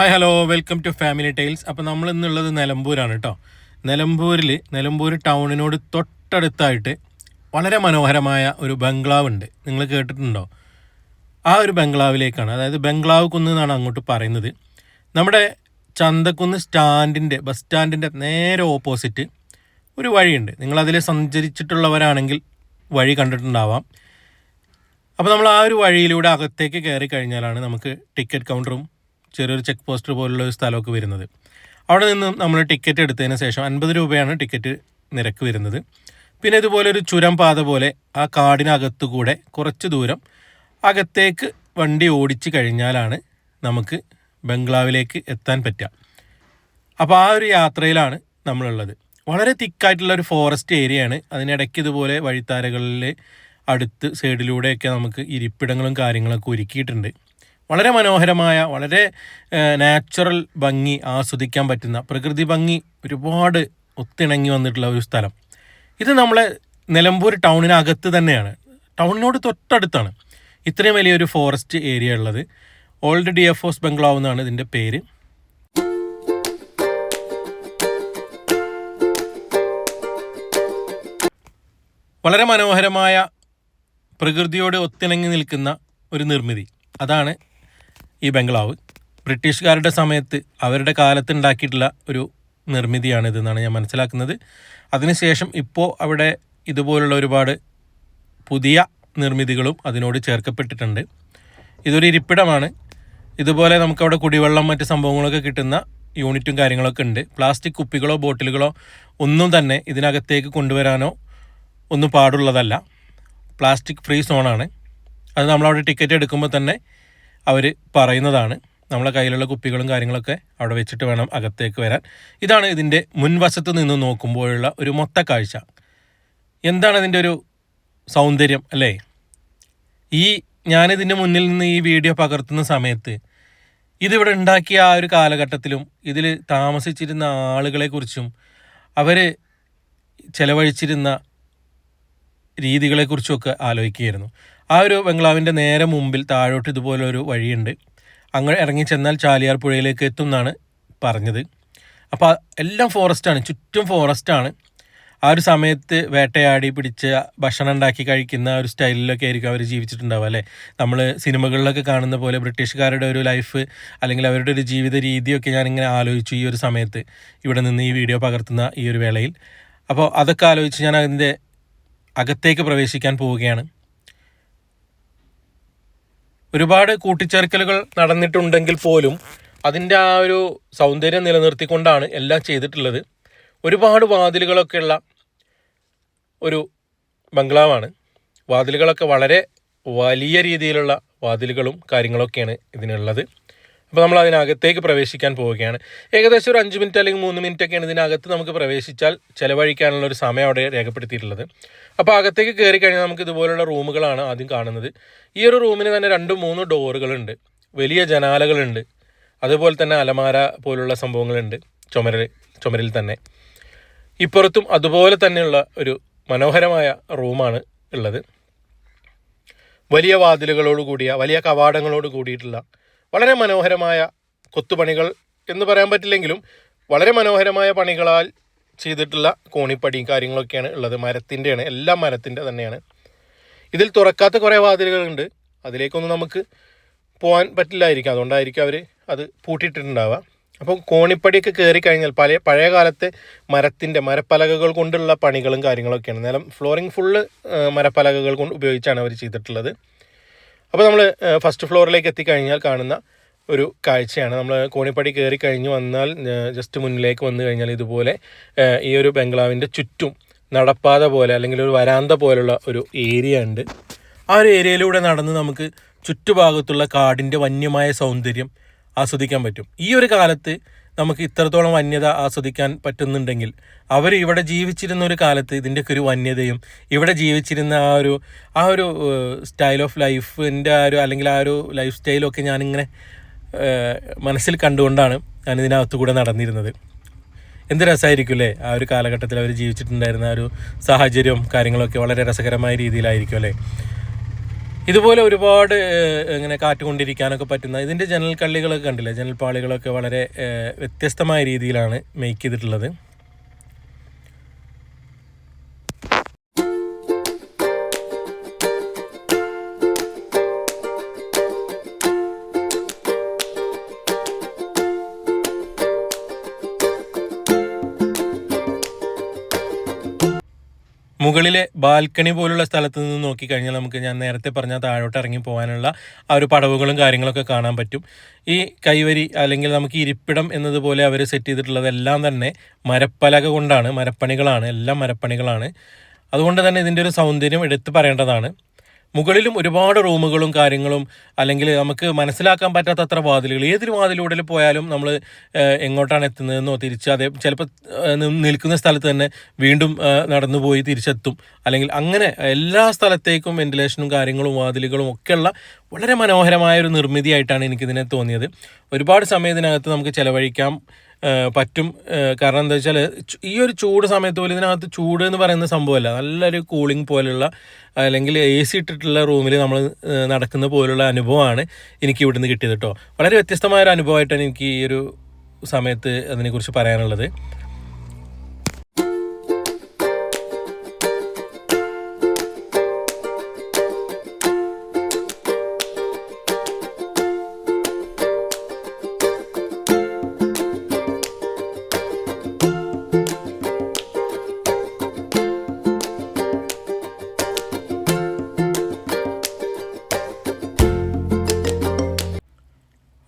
Hi hello welcome to family tiles. അപ്പോൾ നമ്മൾ ഇന്നുള്ളത് നിലമ്പൂരാണ് കേട്ടോ. നിലമ്പൂർ ടൗണിനോട് തൊട്ടടുത്തായിട്ട് വളരെ മനോഹരമായ ഒരു ബംഗ്ലാവ് ഉണ്ട്. നിങ്ങൾ കേട്ടിട്ടുണ്ടോ? ആ ഒരു ബംഗ്ലാവിലേക്കാണ്, അതായത് ബംഗ്ലാവ് കുന്ന് എന്നാണ് അങ്ങോട്ട് പറയുന്നത്. നമ്മുടെ ചന്തക്കുന്ന് ബസ് സ്റ്റാൻഡിൻ്റെ നേരെ ഓപ്പോസിറ്റ് ഒരു വഴിയുണ്ട്. നിങ്ങളതിൽ സഞ്ചരിച്ചിട്ടുള്ളവരാണെങ്കിൽ വഴി കണ്ടിട്ടുണ്ടാവാം. അപ്പോൾ നമ്മൾ ആ ഒരു വഴിയിലൂടെ അകത്തേക്ക് കയറി കഴിഞ്ഞാലാണ് നമുക്ക് ടിക്കറ്റ് കൗണ്ടറും ചെറിയൊരു ചെക്ക് പോസ്റ്റ് പോലുള്ള ഒരു സ്ഥലമൊക്കെ വരുന്നത്. അവിടെ നിന്നും നമ്മൾ ടിക്കറ്റ് എടുത്തതിന് ശേഷം 50 രൂപയാണ് ടിക്കറ്റ് നിരക്ക് വരുന്നത്. പിന്നെ ഇതുപോലെ ഒരു ചുരം പാത പോലെ ആ കാടിനകത്തു കൂടെ കുറച്ച് ദൂരം അകത്തേക്ക് വണ്ടി ഓടിച്ച് കഴിഞ്ഞാലാണ് നമുക്ക് ബംഗ്ലാവിലേക്ക് എത്താൻ പറ്റുക. അപ്പോൾ ആ ഒരു യാത്രയിലാണ് നമ്മളുള്ളത്. വളരെ തിക്കായിട്ടുള്ള ഒരു ഫോറസ്റ്റ് ഏരിയയാണ്. അതിനിടയ്ക്ക് ഇതുപോലെ വഴിത്താരകളിൽ അടുത്ത് സൈഡിലൂടെയൊക്കെ നമുക്ക് ഇരിപ്പിടങ്ങളും കാര്യങ്ങളൊക്കെ ഒരുക്കിയിട്ടുണ്ട്. വളരെ മനോഹരമായ, വളരെ നാച്ചുറൽ ഭംഗി ആസ്വദിക്കാൻ പറ്റുന്ന, പ്രകൃതി ഭംഗി ഒരുപാട് ഒത്തിണങ്ങി വന്നിട്ടുള്ള ഒരു സ്ഥലം. ഇത് നമ്മളെ നിലമ്പൂർ ടൗണിനകത്ത് തന്നെയാണ്, ടൗണിനോട് തൊട്ടടുത്താണ് ഇത്രയും വലിയൊരു ഫോറസ്റ്റ് ഏരിയ ഉള്ളത്. ഓൾഡ് DFOs ബംഗ്ലാവ് എന്നാണ് ഇതിൻ്റെ പേര്. വളരെ മനോഹരമായ പ്രകൃതിയോട് ഒത്തിണങ്ങി നിൽക്കുന്ന ഒരു നിർമ്മിതി, അതാണ് ഈ ബംഗ്ലാവ്. ബ്രിട്ടീഷുകാരുടെ സമയത്ത് അവരുടെ കാലത്ത് ഉണ്ടാക്കിയിട്ടുള്ള ഒരു നിർമ്മിതിയാണിതെന്നാണ് ഞാൻ മനസ്സിലാക്കുന്നത്. അതിനുശേഷം ഇപ്പോൾ അവിടെ ഇതുപോലുള്ള ഒരുപാട് പുതിയ നിർമ്മിതികളും അതിനോട് ചേർക്കപ്പെട്ടിട്ടുണ്ട്. ഇതൊരു ഇരിപ്പിടമാണ്. ഇതുപോലെ നമുക്കവിടെ കുടിവെള്ളം മറ്റ് സംഭവങ്ങളൊക്കെ കിട്ടുന്ന യൂണിറ്റും കാര്യങ്ങളൊക്കെ ഉണ്ട്. പ്ലാസ്റ്റിക് കുപ്പികളോ ബോട്ടിലുകളോ ഒന്നും തന്നെ ഇതിനകത്തേക്ക് കൊണ്ടുവരാനോ ഒന്നും പാടുള്ളതല്ല. പ്ലാസ്റ്റിക് ഫ്രീ സോണാണ്. അത് നമ്മളവിടെ ടിക്കറ്റ് എടുക്കുമ്പോൾ തന്നെ അവർ പറയുന്നതാണ്. നമ്മളെ കയ്യിലുള്ള കുപ്പികളും കാര്യങ്ങളൊക്കെ അവിടെ വെച്ചിട്ട് വേണം അകത്തേക്ക് വരാൻ. ഇതാണ് ഇതിൻ്റെ മുൻവശത്ത് നിന്ന് നോക്കുമ്പോഴുള്ള ഒരു മൊത്ത കാഴ്ച. എന്താണ് ഇതിൻ്റെ ഒരു സൗന്ദര്യം അല്ലേ? ഞാനിതിൻ്റെ മുന്നിൽ നിന്ന് ഈ വീഡിയോ പകർത്തുന്ന സമയത്ത് ഇതിവിടെ ഉണ്ടാക്കിയ ആ ഒരു കാലഘട്ടത്തിലും ഇതിൽ താമസിച്ചിരുന്ന ആളുകളെക്കുറിച്ചും അവർ ചിലവഴിച്ചിരുന്ന രീതികളെക്കുറിച്ചുമൊക്കെ ആലോചിക്കുകയായിരുന്നു. ആ ഒരു ബംഗ്ലാവിൻ്റെ നേരെ മുമ്പിൽ താഴോട്ട് ഇതുപോലൊരു വഴിയുണ്ട്. അങ്ങ് ഇറങ്ങി ചെന്നാൽ ചാലിയാർ പുഴയിലേക്ക് എത്തും എന്നാണ് പറഞ്ഞത്. അപ്പോൾ എല്ലാം ഫോറസ്റ്റാണ്, ചുറ്റും ഫോറസ്റ്റാണ്. ആ ഒരു സമയത്ത് വേട്ടയാടി പിടിച്ച് ഭക്ഷണം ഉണ്ടാക്കി കഴിക്കുന്ന ഒരു സ്റ്റൈലിലൊക്കെ ആയിരിക്കും അവർ ജീവിച്ചിട്ടുണ്ടാവുക അല്ലേ? നമ്മൾ സിനിമകളിലൊക്കെ കാണുന്ന പോലെ ബ്രിട്ടീഷുകാരുടെ ഒരു ലൈഫ് അല്ലെങ്കിൽ അവരുടെ ഒരു ജീവിത രീതിയൊക്കെ ഞാനിങ്ങനെ ആലോചിച്ചു ഈ ഒരു സമയത്ത്, ഇവിടെ നിന്ന് ഈ വീഡിയോ പകർത്തുന്ന ഈ ഒരു വേളയിൽ. അപ്പോൾ അതൊക്കെ ആലോചിച്ച് ഞാൻ അതിൻ്റെ അകത്തേക്ക് പ്രവേശിക്കാൻ പോവുകയാണ്. ഒരുപാട് കൂട്ടിച്ചേർക്കലുകൾ നടന്നിട്ടുണ്ടെങ്കിൽ പോലും അതിൻ്റെ ആ ഒരു സൗന്ദര്യം നിലനിർത്തിക്കൊണ്ടാണ് എല്ലാം ചെയ്തിട്ടുള്ളത്. ഒരുപാട് വാതിലുകളൊക്കെയുള്ള ഒരു ബംഗ്ലാവാണ്. വാതിലുകളൊക്കെ വളരെ വലിയ രീതിയിലുള്ള വാതിലുകളും കാര്യങ്ങളൊക്കെയാണ് ഇതിനുള്ളത്. അപ്പോൾ നമ്മൾ അതിനകത്തേക്ക് പ്രവേശിക്കാൻ പോവുകയാണ്. ഏകദേശം ഒരു 5 മിനിറ്റ് അല്ലെങ്കിൽ 3 മിനിറ്റൊക്കെയാണ് ഇതിനകത്ത് നമുക്ക് പ്രവേശിച്ചാൽ ചിലവഴിക്കാനുള്ള ഒരു സമയം അവിടെ രേഖപ്പെടുത്തിയിട്ടുള്ളത്. അപ്പോൾ അകത്തേക്ക് കയറി കഴിഞ്ഞാൽ നമുക്ക് ഇതുപോലുള്ള റൂമുകളാണ് ആദ്യം കാണുന്നത്. ഈ ഒരു റൂമിന് തന്നെ 2-3 ഡോറുകളുണ്ട്, വലിയ ജനാലകളുണ്ട്, അതുപോലെ തന്നെ അലമാര പോലുള്ള സംഭവങ്ങളുണ്ട് ചുമരിൽ തന്നെ. ഇപ്പുറത്തും അതുപോലെ തന്നെയുള്ള ഒരു മനോഹരമായ റൂമാണ് ഉള്ളത്. വലിയ വാതിലുകളോട് കൂടിയ, വലിയ കവാടങ്ങളോട് കൂടിയിട്ടുള്ള വളരെ മനോഹരമായ കൊത്തുപണികൾ എന്ന് പറയാൻ പറ്റില്ലെങ്കിലും വളരെ മനോഹരമായ പണികളാൽ ചെയ്തിട്ടുള്ള കോണിപ്പടിയും കാര്യങ്ങളൊക്കെയാണ് ഉള്ളത്. മരത്തിൻ്റെയാണ്, എല്ലാം മരത്തിൻ്റെ തന്നെയാണ്. ഇതിൽ തുറക്കാത്ത കുറേ വാതിലുകളുണ്ട്, അതിലേക്കൊന്നും നമുക്ക് പോകാൻ പറ്റില്ലായിരിക്കും, അതുകൊണ്ടായിരിക്കും അവർ അത് പൂട്ടിയിട്ടുണ്ടാവുക. അപ്പോൾ കോണിപ്പടിയൊക്കെ കയറി കഴിഞ്ഞാൽ പഴയ കാലത്തെ മരപ്പലകകൾ കൊണ്ടുള്ള പണികളും കാര്യങ്ങളൊക്കെയാണ്. നിലം ഫ്ലോറിങ് ഫുള്ള് മരപ്പലകകൾ കൊണ്ട് ഉപയോഗിച്ചാണ് അവർ ചെയ്തിട്ടുള്ളത്. അപ്പോൾ നമ്മൾ ഫസ്റ്റ് ഫ്ലോറിലേക്ക് എത്തിക്കഴിഞ്ഞാൽ കാണുന്ന ഒരു കാഴ്ചയാണ്. നമ്മൾ കോണിപ്പടി കയറി കഴിഞ്ഞ് വന്നാൽ ജസ്റ്റ് മുന്നിലേക്ക് വന്നു കഴിഞ്ഞാൽ ഇതുപോലെ ഈ ഒരു ബംഗ്ലാവിൻ്റെ ചുറ്റും നടപ്പാത പോലെ അല്ലെങ്കിൽ ഒരു വരാന്ത പോലുള്ള ഒരു ഏരിയ ഉണ്ട്. ആ ഒരു ഏരിയയിലൂടെ നടന്ന് നമുക്ക് ചുറ്റുഭാഗത്തുള്ള കാടിൻ്റെ വന്യമായ സൗന്ദര്യം ആസ്വദിക്കാൻ പറ്റും. ഈ ഒരു കാലത്ത് നമുക്ക് ഇത്രത്തോളം വന്യത ആസ്വദിക്കാൻ പറ്റുന്നുണ്ടെങ്കിൽ അവർ ഇവിടെ ജീവിച്ചിരുന്ന ഒരു കാലത്ത് ഇതിൻ്റെയൊക്കെ ഒരു വന്യതയും ഇവിടെ ജീവിച്ചിരുന്ന ആ ഒരു സ്റ്റൈൽ ഓഫ് ലൈഫിൻ്റെ അല്ലെങ്കിൽ ആ ഒരു ലൈഫ് സ്റ്റൈലൊക്കെ ഞാനിങ്ങനെ മനസ്സിൽ കണ്ടുകൊണ്ടാണ് ഞാനിതിനകത്തു കൂടെ നടന്നിരുന്നത്. എന്ത് രസമായിരിക്കും അല്ലേ? ആ ഒരു കാലഘട്ടത്തിൽ അവർ ജീവിച്ചിട്ടുണ്ടായിരുന്ന ആ ഒരു സാഹചര്യവും കാര്യങ്ങളൊക്കെ വളരെ രസകരമായ രീതിയിലായിരിക്കും അല്ലേ? ഇതുപോലെ ഒരുപാട് ഇങ്ങനെ കാറ്റ് കൊണ്ടിരിക്കാനൊക്കെ പറ്റുന്ന ഇതിൻ്റെ ജനൽ കള്ളികളൊക്കെ കണ്ടില്ലേ, ജനൽപ്പാളികളൊക്കെ വളരെ വ്യത്യസ്തമായ രീതിയിലാണ് മേക്ക് ചെയ്തിട്ടുള്ളത്. മുകളിലെ ബാൽക്കണി പോലുള്ള സ്ഥലത്ത് നിന്ന് നോക്കിക്കഴിഞ്ഞാൽ നമുക്ക് ഞാൻ നേരത്തെ പറഞ്ഞ താഴോട്ട് ഇറങ്ങി പോകാനുള്ള ആ ഒരു പടവുകളും കാര്യങ്ങളൊക്കെ കാണാൻ പറ്റും. ഈ കൈവരി അല്ലെങ്കിൽ നമുക്ക് ഇരിപ്പിടം എന്നതുപോലെ അവർ സെറ്റ് ചെയ്തിട്ടുള്ളതെല്ലാം തന്നെ മരപ്പലക കൊണ്ടാണ്, മരപ്പണികളാണ്, എല്ലാം മരപ്പണികളാണ്. അതുകൊണ്ട് തന്നെ ഇതിൻ്റെ ഒരു സൗന്ദര്യം എടുത്തു പറയേണ്ടതാണ്. മുകളിലും ഒരുപാട് റൂമുകളും കാര്യങ്ങളും, അല്ലെങ്കിൽ നമുക്ക് മനസ്സിലാക്കാൻ പറ്റാത്തത്ര വാതിലുകൾ, ഏതൊരു വാതിലൂടെ പോയാലും നമ്മൾ എങ്ങോട്ടാണ് എത്തുന്നതെന്നോ അതേ ചിലപ്പോൾ നിൽക്കുന്ന സ്ഥലത്ത് തന്നെ വീണ്ടും നടന്നു പോയി തിരിച്ചെത്തും. അല്ലെങ്കിൽ അങ്ങനെ എല്ലാ സ്ഥലത്തേക്കും വെന്റിലേഷനും കാര്യങ്ങളും വാതിലുകളും ഒക്കെയുള്ള വളരെ മനോഹരമായൊരു നിർമ്മിതിയായിട്ടാണ് എനിക്കിതിനെ തോന്നിയത്. ഒരുപാട് സമയം ഇതിനകത്ത് നമുക്ക് ചിലവഴിക്കാം പറ്റും. കാരണം എന്താ വെച്ചാൽ ഈ ഒരു ചൂട് സമയത്ത് പോലും ഇതിനകത്ത് ചൂട് എന്ന് പറയുന്ന സംഭവമല്ല, നല്ലൊരു കൂളിംഗ് പോലുള്ള അല്ലെങ്കിൽ AC ഇട്ടിട്ടുള്ള റൂമിൽ നമ്മൾ നടക്കുന്ന പോലുള്ള അനുഭവമാണ് എനിക്ക് ഇവിടുന്ന് കിട്ടിയത് കേട്ടോ. വളരെ വ്യത്യസ്തമായൊരു അനുഭവമായിട്ടാണ് എനിക്ക് ഈ ഒരു സമയത്ത് അതിനെക്കുറിച്ച് പറയാനുള്ളത്.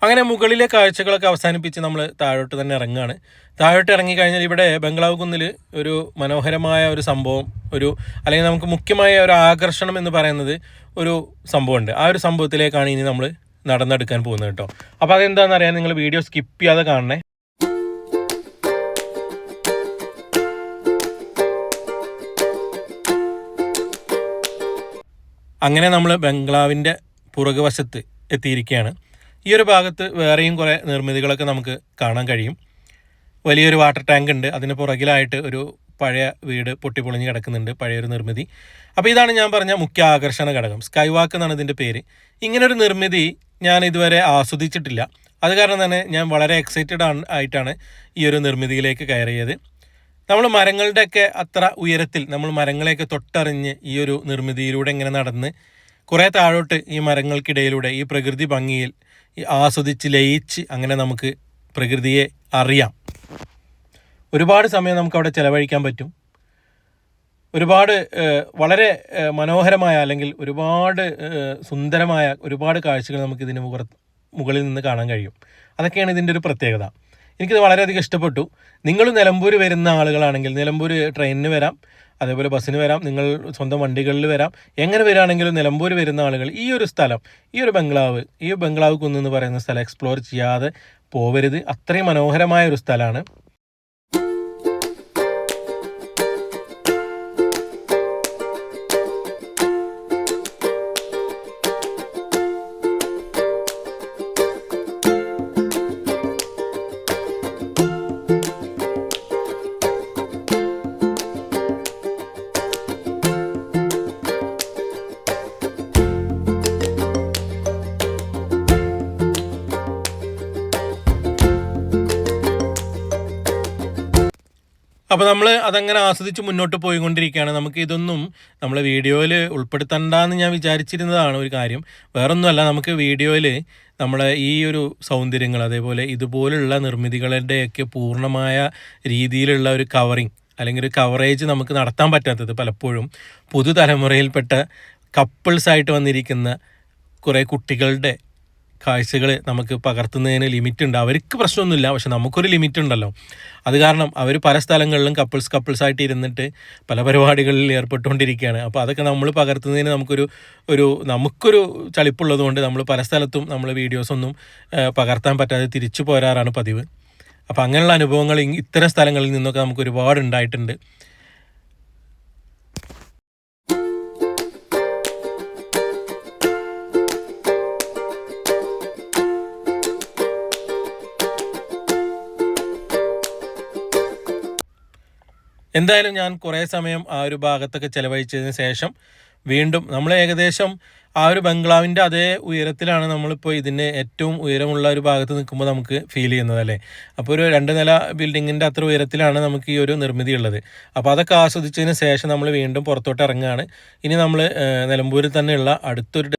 അങ്ങനെ മുകളിലെ കാഴ്ചകളൊക്കെ അവസാനിപ്പിച്ച് നമ്മൾ താഴോട്ട് തന്നെ ഇറങ്ങുകയാണ്. താഴോട്ട് ഇറങ്ങിക്കഴിഞ്ഞാൽ ഇവിടെ ബംഗ്ലാവ് കുന്നിൽ ഒരു മനോഹരമായ ഒരു സംഭവം, അല്ലെങ്കിൽ നമുക്ക് മുഖ്യമായ ഒരു ആകർഷണം എന്ന് പറയുന്നത് ഒരു സംഭവമുണ്ട്. ആ ഒരു സംഭവത്തിലേക്കാണ് ഇനി നമ്മൾ നടന്നെടുക്കാൻ പോകുന്നത് കേട്ടോ. അപ്പോൾ അതെന്താണെന്ന് അറിയാൻ നിങ്ങൾ വീഡിയോ സ്കിപ്പ് ചെയ്യാതെ കാണണേ. അങ്ങനെ നമ്മൾ ബംഗ്ലാവിൻ്റെ പുറകുവശത്ത് എത്തിയിരിക്കുകയാണ്. ഈ ഒരു ഭാഗത്ത് വേറെയും കുറേ നിർമ്മിതികളൊക്കെ നമുക്ക് കാണാൻ കഴിയും. വലിയൊരു വാട്ടർ ടാങ്ക് ഉണ്ട്, അതിന് പുറകിലായിട്ട് ഒരു പഴയ വീട് പൊട്ടിപ്പൊളിഞ്ഞ് കിടക്കുന്നുണ്ട്, പഴയൊരു നിർമ്മിതി. അപ്പോൾ ഇതാണ് ഞാൻ പറഞ്ഞ മുഖ്യ ആകർഷണ ഘടകം. സ്കൈ വാക്ക് എന്നാണ് ഇതിൻ്റെ പേര്. ഇങ്ങനൊരു നിർമ്മിതി ഞാൻ ഇതുവരെ ആസ്വദിച്ചിട്ടില്ല. അത് കാരണം തന്നെ ഞാൻ വളരെ എക്സൈറ്റഡ് ആയിട്ടാണ് ഈ ഒരു നിർമ്മിതിയിലേക്ക് കയറിയത്. നമ്മൾ മരങ്ങളുടെയൊക്കെ അത്ര ഉയരത്തിൽ നമ്മൾ മരങ്ങളെയൊക്കെ തൊട്ടറിഞ്ഞ് ഈ ഒരു നിർമ്മിതിയിലൂടെ ഇങ്ങനെ നടന്ന് കുറേ താഴോട്ട് ഈ മരങ്ങൾക്കിടയിലൂടെ ഈ പ്രകൃതി ഭംഗിയിൽ ആസ്വദിച്ച് ലയിച്ച് അങ്ങനെ നമുക്ക് പ്രകൃതിയെ അറിയാം. ഒരുപാട് സമയം നമുക്കവിടെ ചിലവഴിക്കാൻ പറ്റും. ഒരുപാട് വളരെ മനോഹരമായ അല്ലെങ്കിൽ ഒരുപാട് സുന്ദരമായ ഒരുപാട് കാഴ്ചകൾ നമുക്കിതിന് മുകളിൽ നിന്ന് കാണാൻ കഴിയും. അതൊക്കെയാണ് ഇതിൻ്റെ ഒരു പ്രത്യേകത. എനിക്കിത് വളരെയധികം ഇഷ്ടപ്പെട്ടു. നിങ്ങൾ നിലമ്പൂർ വരുന്ന ആളുകളാണെങ്കിൽ നിലമ്പൂർ ട്രെയിനിന് വരാം, അതേപോലെ ബസ്സിന് വരാം, നിങ്ങൾ സ്വന്തം വണ്ടികളിൽ വരാം. എങ്ങനെ വരികയാണെങ്കിലും നിലമ്പൂർ വരുന്ന ആളുകൾ ഈ ഒരു സ്ഥലം, ഈ ബംഗ്ലാവ് കുന്നെന്ന് പറയുന്ന സ്ഥലം എക്സ്പ്ലോർ ചെയ്യാതെ പോവരുത്. അത്രയും മനോഹരമായ ഒരു സ്ഥലമാണ്. അപ്പോൾ നമ്മൾ അതങ്ങനെ ആസ്വദിച്ച് മുന്നോട്ട് പോയിക്കൊണ്ടിരിക്കുകയാണ്. നമുക്ക് ഇതൊന്നും നമ്മൾ വീഡിയോയിൽ ഉൾപ്പെടുത്തണ്ടെന്ന് ഞാൻ വിചാരിച്ചിരുന്നതാണ് ഒരു കാര്യം. വേറൊന്നുമല്ല, നമുക്ക് വീഡിയോയിൽ നമ്മളെ ഈ ഒരു സൗന്ദര്യങ്ങൾ അതേപോലെ ഇതുപോലുള്ള നിർമ്മിതികളുടെയൊക്കെ പൂർണ്ണമായ രീതിയിലുള്ള ഒരു കവറിങ് അല്ലെങ്കിൽ ഒരു കവറേജ് നമുക്ക് നടത്താൻ പറ്റാത്തത് പലപ്പോഴും പുതുതലമുറയിൽപ്പെട്ട കപ്പിൾസായിട്ട് വന്നിരിക്കുന്ന കുറേ കുട്ടികളുടെ കാഴ്ചകൾ നമുക്ക് പകർത്തുന്നതിന് ലിമിറ്റ് ഉണ്ട്. അവർക്ക് പ്രശ്നമൊന്നുമില്ല, പക്ഷെ നമുക്കൊരു ലിമിറ്റ് ഉണ്ടല്ലോ. അത് കാരണം അവർ പല സ്ഥലങ്ങളിലും കപ്പിൾസായിട്ട് ഇരുന്നിട്ട് പല പരിപാടികളിൽ ഏർപ്പെട്ടുകൊണ്ടിരിക്കുകയാണ്. അപ്പോൾ അതൊക്കെ നമ്മൾ പകർത്തുന്നതിന് നമുക്കൊരു ചളിപ്പുള്ളത് കൊണ്ട് നമ്മൾ പല സ്ഥലത്തും നമ്മൾ വീഡിയോസൊന്നും പകർത്താൻ പറ്റാതെ തിരിച്ചു പോരാറാണ് പതിവ്. അപ്പോൾ അങ്ങനെയുള്ള അനുഭവങ്ങൾ ഇത്തരം സ്ഥലങ്ങളിൽ നിന്നൊക്കെ നമുക്ക് ഒരുപാട് ഉണ്ടായിട്ടുണ്ട്. എന്തായാലും ഞാൻ കുറേ സമയം ആ ഒരു ഭാഗത്തൊക്കെ ചിലവഴിച്ചതിന് ശേഷം വീണ്ടും നമ്മൾ ഏകദേശം ആ ഒരു ബംഗ്ലാവിൻ്റെ അതേ ഉയരത്തിലാണ് നമ്മളിപ്പോൾ ഇതിന് ഏറ്റവും ഉയരമുള്ള ഒരു ഭാഗത്ത് നിൽക്കുമ്പോൾ നമുക്ക് ഫീൽ ചെയ്യുന്നത് അല്ലേ. അപ്പോൾ ഒരു 2 നില ബിൽഡിങ്ങിൻ്റെ അത്ര ഉയരത്തിലാണ് നമുക്ക് ഈ ഒരു നിർമ്മിതി ഉള്ളത്. അപ്പോൾ അതൊക്കെ ആസ്വദിച്ചതിന് ശേഷം നമ്മൾ വീണ്ടും പുറത്തോട്ട് ഇറങ്ങുകയാണ്. ഇനി നമ്മൾ നിലമ്പൂരിൽ തന്നെയുള്ള അടുത്തൊരു